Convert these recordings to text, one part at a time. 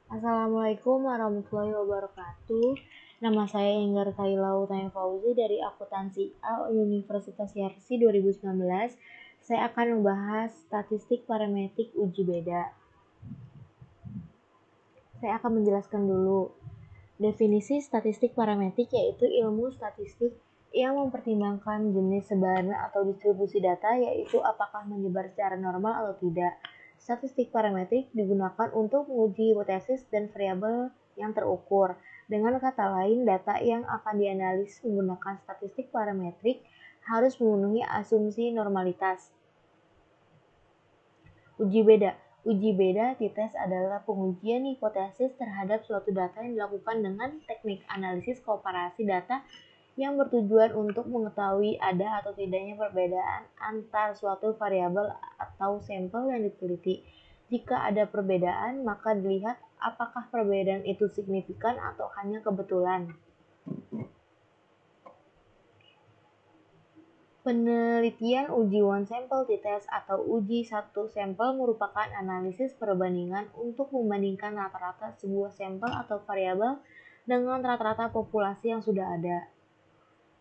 Assalamualaikum warahmatullahi wabarakatuh. Nama saya Enggar Kailau Tanya Fauzi dari Akuntansi A Universitas Yarsi 2019. Saya akan membahas statistik parametrik uji beda. Saya akan menjelaskan dulu. Definisi statistik parametrik yaitu ilmu statistik yang mempertimbangkan jenis sebaran atau distribusi data, yaitu apakah menyebar secara normal atau tidak. Statistik parametrik digunakan untuk menguji hipotesis dan variabel yang terukur. Dengan kata lain, data yang akan dianalisis menggunakan statistik parametrik harus memenuhi asumsi normalitas. Uji beda. Uji beda t-test adalah pengujian hipotesis terhadap suatu data yang dilakukan dengan teknik analisis komparasi data yang bertujuan untuk mengetahui ada atau tidaknya perbedaan antar suatu variabel atau sampel yang diteliti. Jika ada perbedaan, maka dilihat apakah perbedaan itu signifikan atau hanya kebetulan. Penelitian uji one sample t-test atau uji satu sampel merupakan analisis perbandingan untuk membandingkan rata-rata sebuah sampel atau variabel dengan rata-rata populasi yang sudah ada.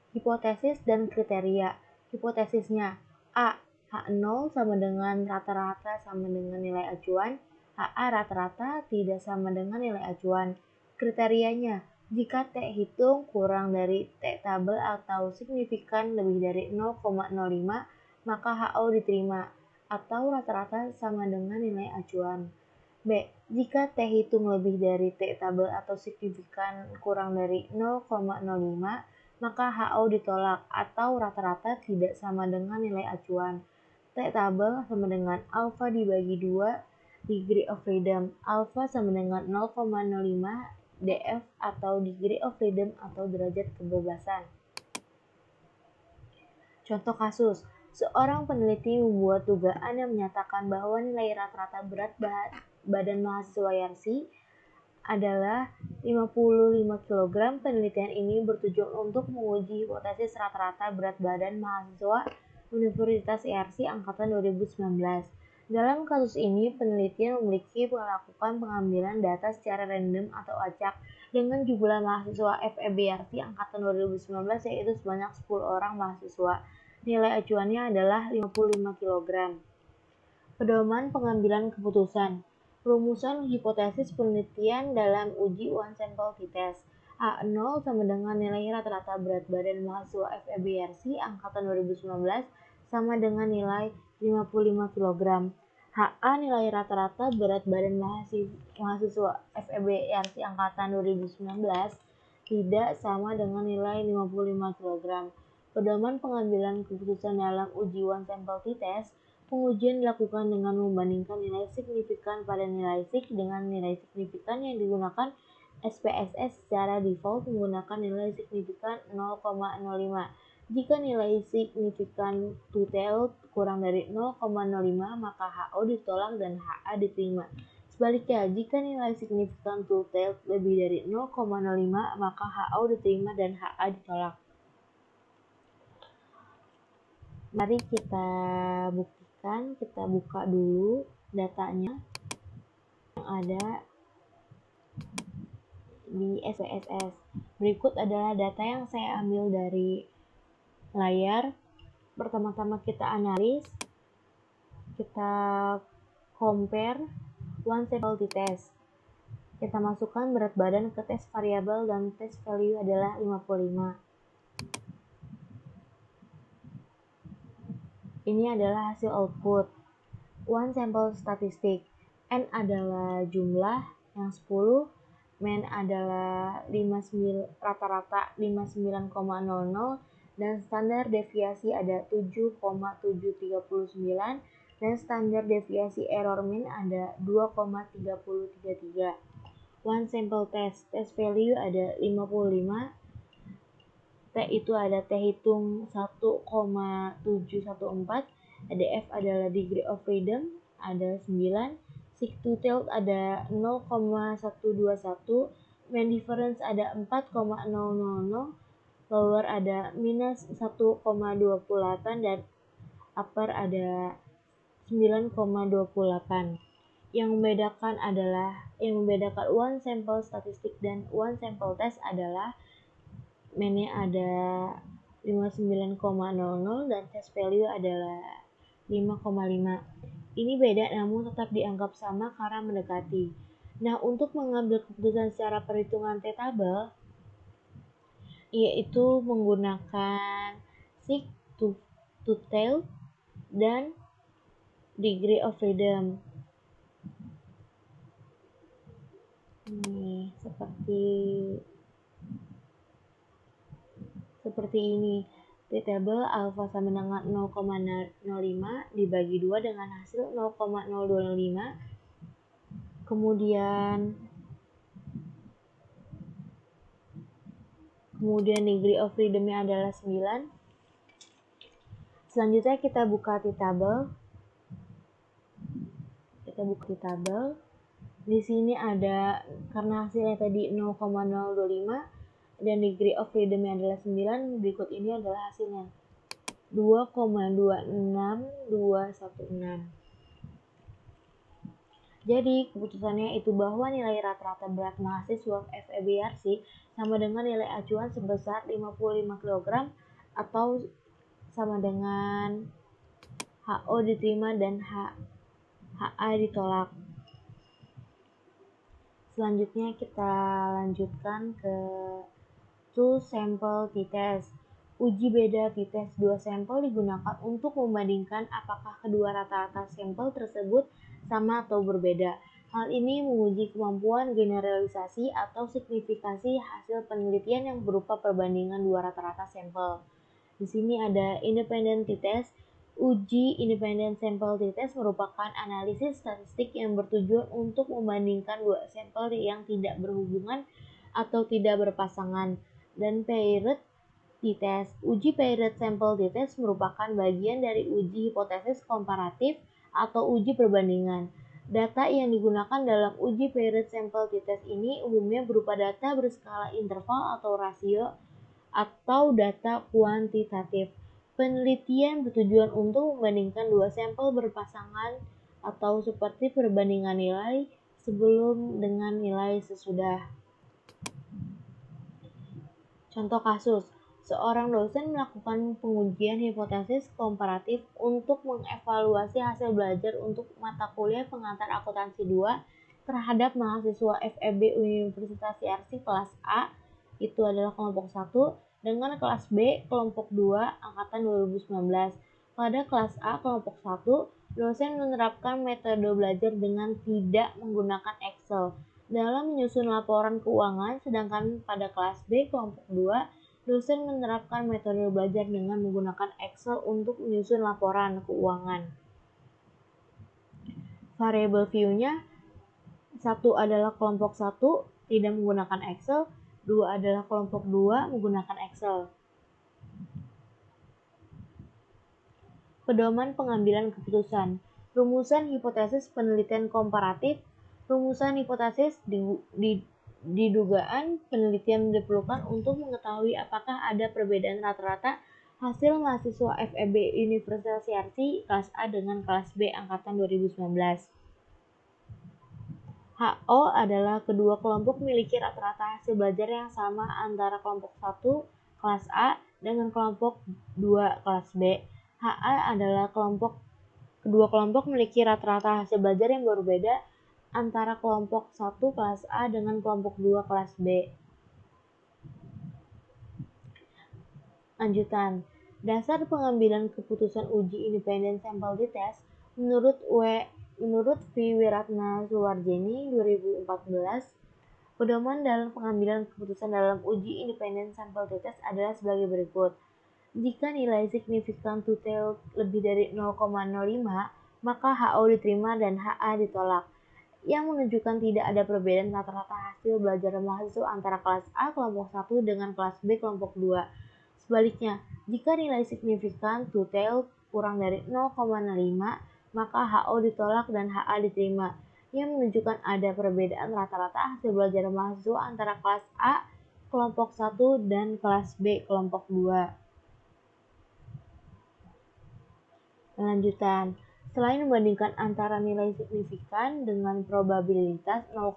Hipotesis dan kriteria. Hipotesisnya A. H0 sama dengan rata-rata sama dengan nilai acuan. HA rata-rata tidak sama dengan nilai acuan. Kriterianya, jika T hitung kurang dari T tabel atau signifikan lebih dari 0,05, maka HO diterima atau rata-rata sama dengan nilai acuan. B. Jika T hitung lebih dari T tabel atau signifikan kurang dari 0,05, maka HO ditolak atau rata-rata tidak sama dengan nilai acuan. T tabel sama dengan alpha dibagi 2 degree of freedom. Alpha sama dengan 0,05 df atau degree of freedom atau derajat kebebasan. Contoh kasus, seorang peneliti membuat dugaan yang menyatakan bahwa nilai rata-rata berat badan mahasiswa Yarsi adalah 55 kg. Penelitian ini bertujuan untuk menguji hipotesis rata-rata berat badan mahasiswa Universitas Yarsi angkatan 2019. Dalam kasus ini, penelitian melakukan pengambilan data secara random atau acak dengan jumlah mahasiswa FEB Yarsi angkatan 2019 yaitu sebanyak 10 orang mahasiswa. Nilai acuannya adalah 55 kg. Pedoman pengambilan keputusan. Rumusan hipotesis penelitian dalam uji one sample t-test. A0 sama dengan nilai rata-rata berat badan mahasiswa FEB Yarsi angkatan 2019 sama dengan nilai 55 kg. HA nilai rata-rata berat badan mahasiswa FEB Yarsi angkatan 2019 tidak sama dengan nilai 55 kg. Pedoman pengambilan keputusan dalam uji one sample t-test. Pengujian dilakukan dengan membandingkan nilai signifikan pada nilai sig dengan nilai signifikan yang digunakan SPSS secara default menggunakan nilai signifikan 0,05. Jika nilai signifikan two-tailed kurang dari 0,05, maka HO ditolak dan HA diterima. Sebaliknya, jika nilai signifikan two-tailed lebih dari 0,05, maka HO diterima dan HA ditolak. Mari kita buktikan, kita buka dulu datanya yang ada di SPSS. Berikut adalah data yang saya ambil dari layar. Pertama-tama kita analis, kita compare one sample t-test. Kita masukkan berat badan ke tes variabel dan tes value adalah 55. Ini adalah hasil output. One sample statistik. N adalah jumlah yang 10, mean adalah rata-rata 59,00 dan standar deviasi ada 7,739 dan standar deviasi error mean ada 2,3033. One sample test value ada 55. T itu ada T hitung 1,714, DF adalah degree of freedom ada 9, sig to tail ada 0,121, mean difference ada 4,000, lower ada minus 1,28 dan upper ada 9,28. Yang membedakan one sample statistik dan one sample test adalah mean-nya ada 59,00 dan test value adalah 5,5. Ini beda namun tetap dianggap sama karena mendekati. Nah, untuk mengambil keputusan secara perhitungan t-table, yaitu menggunakan seek to tell dan degree of freedom. Ini seperti ini. T-table alpha sama dengan 0,05 dibagi 2 dengan hasil 0,025. Kemudian degree of freedom-nya adalah 9. Selanjutnya kita buka t-table. Di sini ada, karena hasilnya tadi 0,025 dan degree of freedom-nya adalah 9, berikut ini adalah hasilnya 2,26216. Jadi keputusannya itu bahwa nilai rata-rata berat mahasiswa FEBRC sama dengan nilai acuan sebesar 55 kg atau sama dengan HO diterima dan HA ditolak. Selanjutnya kita lanjutkan ke two sample t-test. Uji beda t-test 2 sampel digunakan untuk membandingkan apakah kedua rata-rata sampel tersebut sama atau berbeda. Hal ini menguji kemampuan generalisasi atau signifikasi hasil penelitian yang berupa perbandingan dua rata-rata sampel. Di sini ada independent t-test. Uji independent sample t-test merupakan analisis statistik yang bertujuan untuk membandingkan dua sampel yang tidak berhubungan atau tidak berpasangan. Dan paired t-test. Uji paired sample t-test merupakan bagian dari uji hipotesis komparatif atau uji perbandingan. Data yang digunakan dalam uji paired sample t-test ini umumnya berupa data berskala interval atau rasio atau data kuantitatif. Penelitian bertujuan untuk membandingkan dua sampel berpasangan atau seperti perbandingan nilai sebelum dengan nilai sesudah. Contoh kasus, seorang dosen melakukan pengujian hipotesis komparatif untuk mengevaluasi hasil belajar untuk mata kuliah pengantar akuntansi 2 terhadap mahasiswa FEB Universitas RC kelas A, itu adalah kelompok 1, dengan kelas B kelompok 2 angkatan 2019. Pada kelas A kelompok 1, dosen menerapkan metode belajar dengan tidak menggunakan Excel dalam menyusun laporan keuangan, sedangkan pada kelas B kelompok 2, dosen menerapkan metode belajar dengan menggunakan Excel untuk menyusun laporan keuangan. Variable view-nya, 1 adalah kelompok 1 tidak menggunakan Excel, 2 adalah kelompok 2 menggunakan Excel. Pedoman pengambilan keputusan. Rumusan hipotesis penelitian komparatif. Rumusan hipotesis didugaan penelitian diperlukan untuk mengetahui apakah ada perbedaan rata-rata hasil mahasiswa FEB Universitas RC kelas A dengan kelas B angkatan 2019. HO adalah kedua kelompok memiliki rata-rata hasil belajar yang sama antara kelompok 1 kelas A dengan kelompok 2 kelas B. HA adalah kedua kelompok memiliki rata-rata hasil belajar yang berbeda antara kelompok 1 kelas A dengan kelompok 2 kelas B. Lanjutan. Dasar pengambilan keputusan uji independent sample t-test menurut V. Wiratna Suwarjeni 2014, pedoman dalam pengambilan keputusan dalam uji independent sample t-test adalah sebagai berikut. Jika nilai signifikan to tell lebih dari 0,05, maka HO diterima dan HA ditolak, yang menunjukkan tidak ada perbedaan rata-rata hasil belajar mahasiswa antara kelas A kelompok 1 dengan kelas B kelompok 2. Sebaliknya, jika nilai signifikan to tell kurang dari 0,05, maka HO ditolak dan HA diterima, yang menunjukkan ada perbedaan rata-rata hasil belajar mahasiswa antara kelas A kelompok 1 dan kelas B kelompok 2. Lanjutan. Selain membandingkan antara nilai signifikan dengan probabilitas 0,05,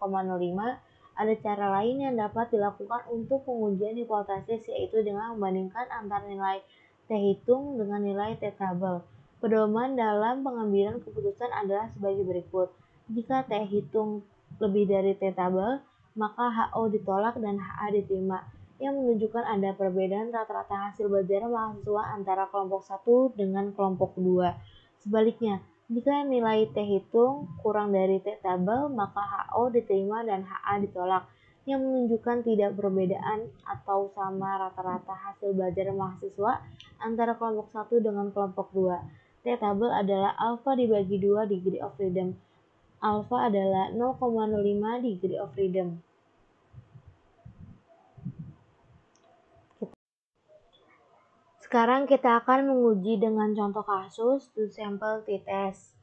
ada cara lain yang dapat dilakukan untuk pengujian hipotesis, yaitu dengan membandingkan antara nilai t-hitung dengan nilai t-tabel. Pedoman dalam pengambilan keputusan adalah sebagai berikut. Jika t-hitung lebih dari t-tabel, maka HO ditolak dan HA diterima, yang menunjukkan ada perbedaan rata-rata hasil belajar mahasiswa antara kelompok 1 dengan kelompok 2. Sebaliknya, jika nilai t-hitung kurang dari t-tabel, maka HO diterima dan HA ditolak, yang menunjukkan tidak perbedaan atau sama rata-rata hasil belajar mahasiswa antara kelompok 1 dengan kelompok 2. T-tabel adalah alpha dibagi 2 degree of freedom. Alpha adalah 0,05 degree of freedom. Sekarang kita akan menguji dengan contoh kasus to sample t-test.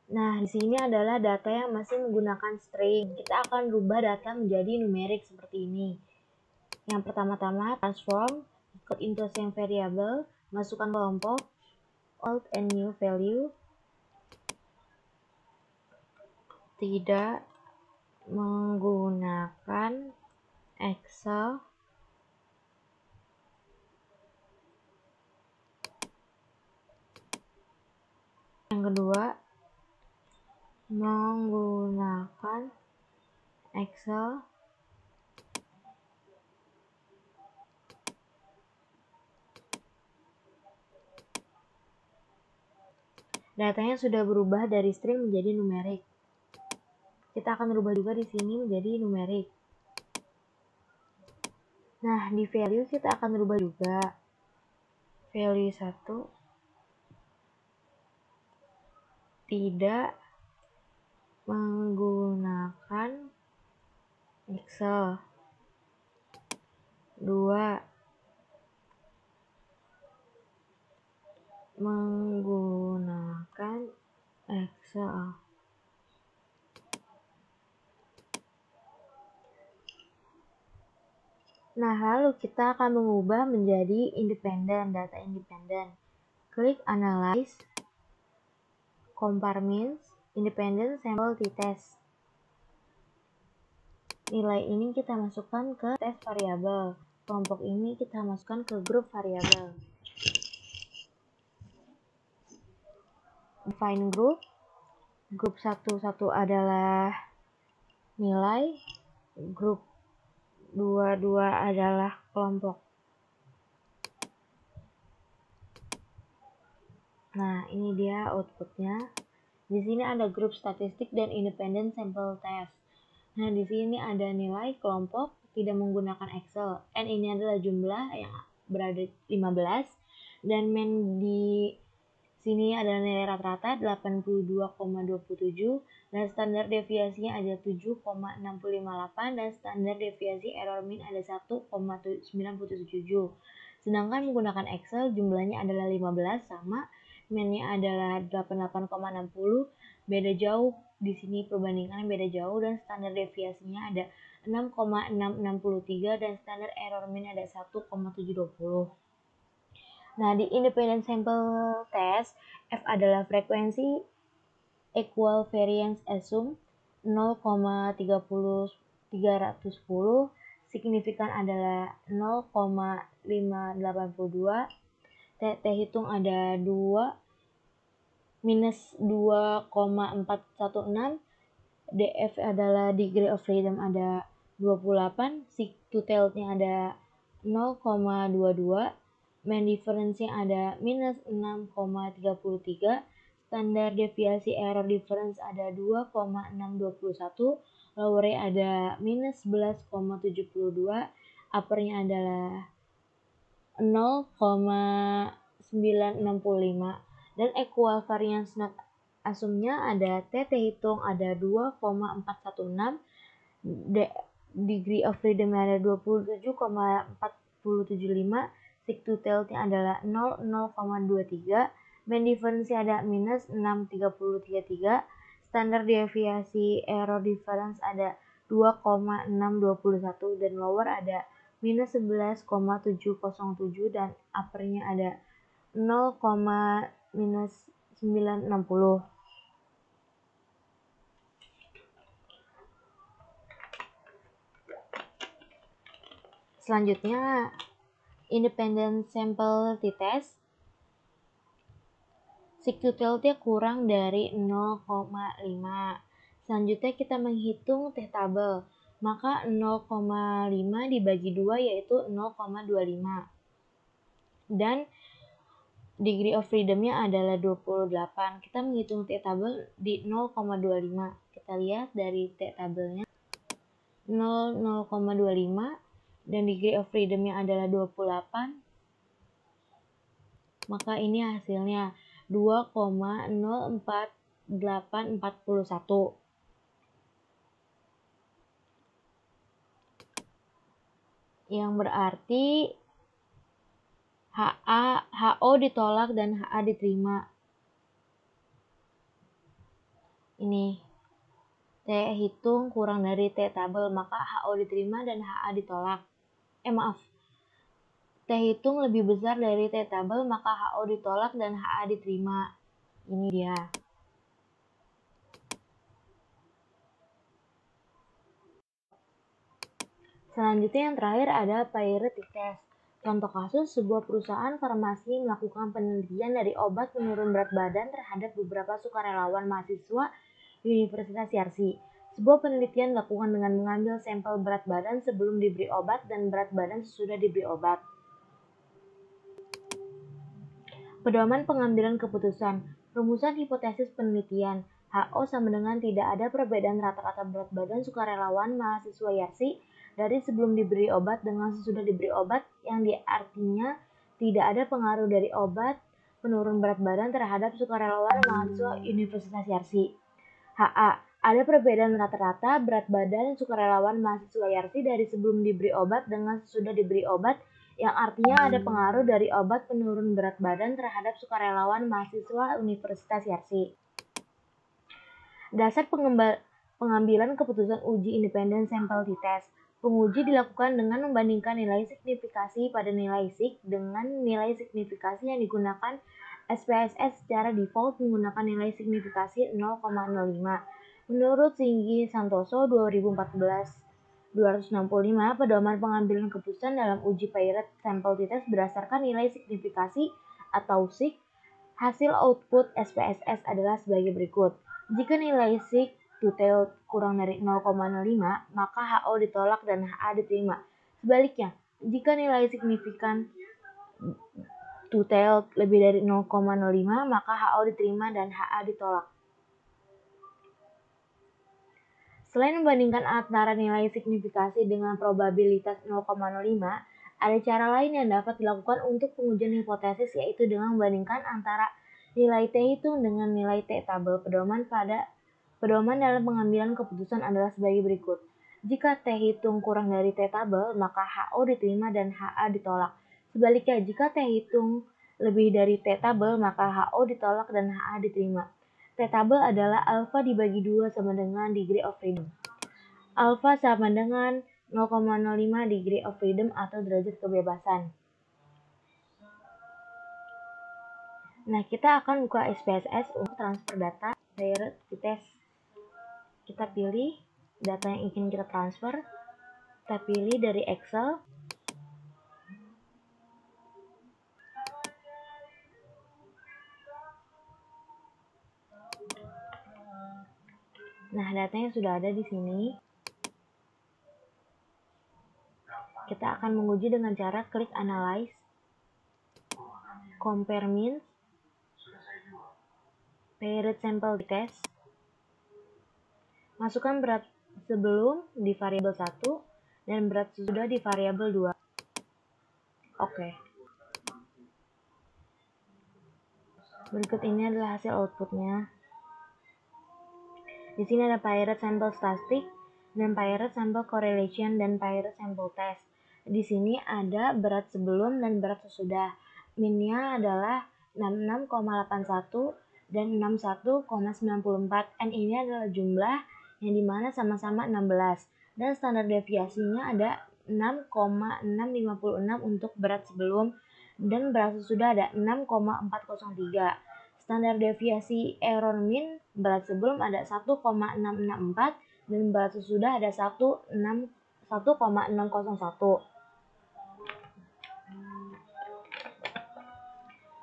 Nah, di sini adalah data yang masih menggunakan string. Kita akan rubah data menjadi numerik seperti ini. Yang pertama-tama, transform equal into same variable, masukkan kelompok old and new value, tidak menggunakan Excel, yang kedua menggunakan Excel, datanya sudah berubah dari string menjadi numerik. Kita akan rubah juga di sini menjadi numerik. Nah, di value kita akan rubah juga. Value 1 tidak menggunakan Excel. 2 menggunakan Excel. Nah, lalu kita akan mengubah menjadi independen, data independen. Klik Analyze, Compare Means, Independent Sample t-test. Nilai ini kita masukkan ke test variabel. Kelompok ini kita masukkan ke grup variabel. Define group. Grup 1 adalah nilai, grup 2 adalah kelompok. Nah, ini dia outputnya. Di sini ada grup statistik dan independent sample test. Nah, di sini ada nilai kelompok tidak menggunakan Excel. N ini adalah jumlah yang berada 15 dan men di sini adalah nilai rata-rata 82,27 dan standar deviasinya ada 7,658 dan standar deviasi error mean ada 1,977. Sedangkan menggunakan Excel jumlahnya adalah 15 sama, men-nya adalah 88,60, beda jauh. Di sini perbandingannya beda jauh dan standar deviasinya ada 6,663 dan standar error mean ada 1,720. Nah, di independent sample test, F adalah frekuensi equal variance assume 0,310, signifikan adalah 0,582, t-hitung ada 2, minus 2,416, DF adalah degree of freedom ada 28, sig to tail-nya ada 0,22, main difference-nya ada minus 6,33, standar deviasi error difference ada 2,621, lower-nya ada minus 11,72, upper-nya adalah 0,965, dan equal variance not asumnya ada t-hitung ada 2,416, degree of freedom ada 27,475, sig to tail-nya adalah 0,23, main difference ada minus 6,333, standar deviasi error difference ada 2,621 dan lower ada minus 11,707 dan uppernya ada 0, minus 960. Selanjutnya, independent sample t-test. Sigtutelnya kurang dari 0,5. Selanjutnya kita menghitung t-tabel. Maka 0,5 dibagi 2 yaitu 0,25. Dan degree of freedom-nya adalah 28. Kita menghitung t-tabel di 0,25. Kita lihat dari t-tabelnya 0,25 dan degree of freedom-nya adalah 28. Maka ini hasilnya 2,04841. Yang berarti HO ditolak dan HA diterima. Ini T hitung kurang dari T tabel, maka HO diterima dan HA ditolak. T hitung lebih besar dari T tabel, maka HO ditolak dan HA diterima. Ini dia. Selanjutnya yang terakhir ada Parity test. Contoh kasus, sebuah perusahaan farmasi melakukan penelitian dari obat penurun berat badan terhadap beberapa sukarelawan mahasiswa di Universitas Yarsi. Sebuah penelitian dilakukan dengan mengambil sampel berat badan sebelum diberi obat dan berat badan sesudah diberi obat. Pedoman pengambilan keputusan. Rumusan hipotesis penelitian. HO sama dengan tidak ada perbedaan rata-rata berat badan sukarelawan mahasiswa Yarsi dari sebelum diberi obat dengan sesudah diberi obat, yang artinya tidak ada pengaruh dari obat penurun berat badan terhadap sukarelawan mahasiswa Universitas Yarsi. HA. Ada perbedaan rata-rata berat badan sukarelawan mahasiswa Yarsi dari sebelum diberi obat dengan sesudah diberi obat, yang artinya ada pengaruh dari obat penurun berat badan terhadap sukarelawan mahasiswa Universitas Yarsi. Dasar pengambilan keputusan uji independen sampel t-test. Penguji dilakukan dengan membandingkan nilai signifikasi pada nilai sig dengan nilai signifikasi yang digunakan SPSS secara default menggunakan nilai signifikasi 0,05. Menurut Singgi Santoso 2014-265, pedoman pengambilan keputusan dalam uji Parity sampel t-test berdasarkan nilai signifikasi atau sig. Hasil output SPSS adalah sebagai berikut. Jika nilai sig to-tail kurang dari 0,05, maka HO ditolak dan HA diterima. Sebaliknya, jika nilai signifikan to-tail lebih dari 0,05, maka HO diterima dan HA ditolak. Selain membandingkan antara nilai signifikasi dengan probabilitas 0,05, ada cara lain yang dapat dilakukan untuk pengujian hipotesis, yaitu dengan membandingkan antara nilai T hitung dengan nilai T tabel. Pedoman dalam pengambilan keputusan adalah sebagai berikut. Jika T hitung kurang dari T tabel, maka HO diterima dan HA ditolak. Sebaliknya, jika T hitung lebih dari T tabel, maka HO ditolak dan HA diterima. T tabel adalah alpha dibagi 2 sama dengan degree of freedom. Alpha sama dengan 0,05 degree of freedom atau derajat kebebasan. Nah, kita akan buka SPSS untuk transfer data Parity test. Kita pilih data yang ingin kita transfer. Kita pilih dari Excel. Nah, datanya sudah ada di sini. Kita akan menguji dengan cara klik Analyze, Compare Means, Parity Sample Test. Masukkan berat sebelum di variabel 1 dan berat sesudah di variabel 2. Oke. Berikut ini adalah hasil outputnya. Di sini ada Parity Sample Statistic dan Parity Sample Correlation dan Parity Sample Test. Di sini ada berat sebelum dan berat sesudah. Minnya adalah 66,81 dan 61,94. N ini adalah jumlah yang dimana sama-sama 16. Dan standar deviasinya ada 6,656 untuk berat sebelum dan berat sesudah ada 6,403. Standar deviasi error mean berat sebelum ada 1,664 dan berat sesudah ada 1,601.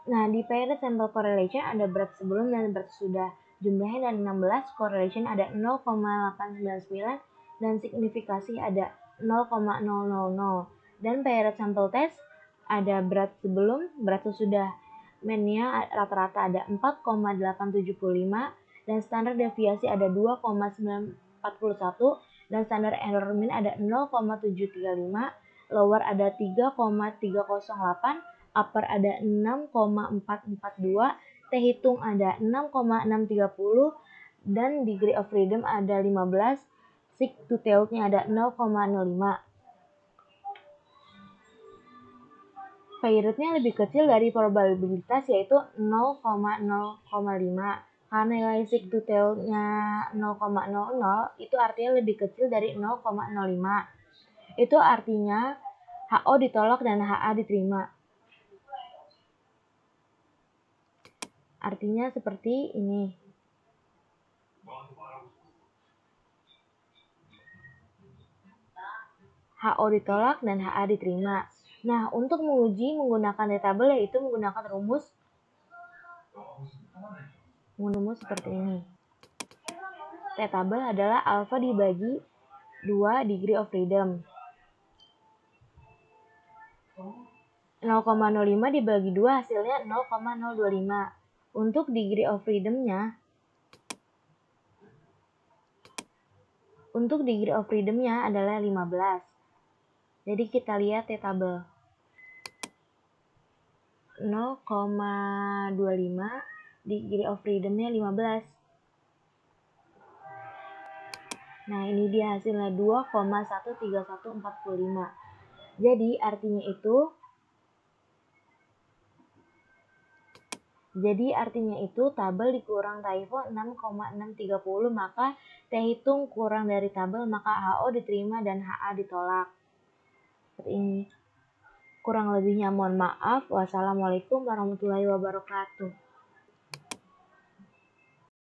Nah, di paired sample correlation ada berat sebelum dan berat sesudah. Jumlahnya ada 16, correlation ada 0,899 dan signifikasi ada 0,000. Dan paired sample test ada berat sebelum, berat sesudah. Mean-nya rata-rata ada 4,875 dan standar deviasi ada 2,941 dan standar error mean ada 0,735, lower ada 3,308, upper ada 6,442, T hitung ada 6,630, dan degree of freedom ada 15, seek to tail-nya ada 0,05. Paired-nya lebih kecil dari probabilitas yaitu 0,0,5. Karena nilai seek to tail-nya 0,00 itu artinya lebih kecil dari 0,05. Itu artinya HO ditolak dan HA diterima. Artinya seperti ini. HO ditolak dan HA diterima. Nah, untuk menguji menggunakan t-table yaitu menggunakan rumus seperti ini. T-table adalah alpha dibagi 2 degree of freedom. 0,05 dibagi 2 hasilnya 0,025. Untuk degree of freedom-nya adalah 15. Jadi kita lihat t-table. 0,25 degree of freedom-nya 15. Nah, ini dia hasilnya 2,13145. Jadi artinya itu tabel dikurang TIFO 6,630, maka T hitung kurang dari tabel, maka HO diterima dan HA ditolak. Seperti ini. Kurang lebihnya mohon maaf. Wassalamualaikum warahmatullahi wabarakatuh.